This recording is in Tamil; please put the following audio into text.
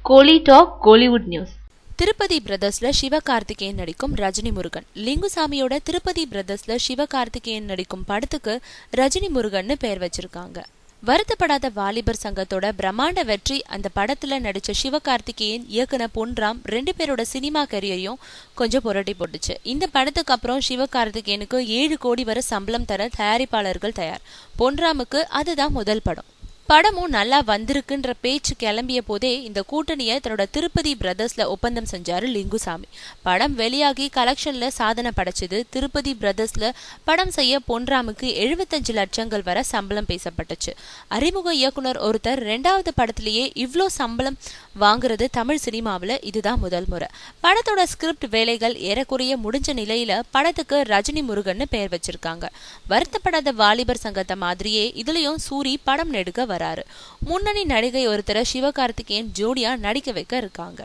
கோலி டாக் கோலிவுட் நியூஸ். திருப்பதி பிரதர்ஸ்ல சிவகார்த்திகேயன் நடிக்கும் ரஜினி முருகன். லிங்குசாமியோட திருப்பதி பிரதர்ஸ்ல சிவகார்த்திகேயன் நடிக்கும் படத்துக்கு ரஜினி முருகன் பெயர் வச்சிருக்காங்க. வருத்தப்படாத வாலிபர் சங்கத்தோட பிரம்மாண்ட வெற்றி அந்த படத்துல நடிச்ச சிவகார்த்திகேயன் இயக்குன பொன்ராம் 2 பேரோட சினிமா கரியரையும் கொஞ்சம் புரட்டி போட்டுச்சு. இந்த படத்துக்கு அப்புறம் சிவகார்த்திகேயனுக்கு 7 கோடி வரை சம்பளம் தர தயாரிப்பாளர்கள் தயார். பொன்ராமுக்கு அதுதான் முதல் படம். படமும் நல்லா வந்திருக்குன்ற பேச்சு கிளம்பிய போதே இந்த கூட்டணியை தன்னோட திருப்பதி பிரதர்ஸ்ல ஒப்பந்தம் செஞ்சாரு லிங்குசாமி. படம் வெளியாகி கலெக்ஷன்ல சாதனை படைச்சது. திருப்பதி பிரதர்ஸ்ல படம் செய்ய பொன்ராமுக்கு 75 லட்சங்கள் வரை சம்பளம் பேசப்பட்டுச்சு. அறிமுக இயக்குனர் ஒருத்தர் 2வது படத்திலேயே இவ்ளோ சம்பளம் வாங்குறது தமிழ் சினிமாவில இதுதான் முதல் முறை. படத்தோட ஸ்கிரிப்ட் வேலைகள் ஏறக்குறைய முடிஞ்ச நிலையில படத்துக்கு ரஜினி முருகன் பெயர் வச்சிருக்காங்க. வருத்தப்படாத வாலிபர் சங்கத்தை மாதிரியே இதுலயும் சூரி படம் நெடுக்க வராரு. முன்னணி நடிகை ஒருத்தர சிவகார்த்திகேயன் ஜோடியா நடிக்க வைக்க இருக்காங்க.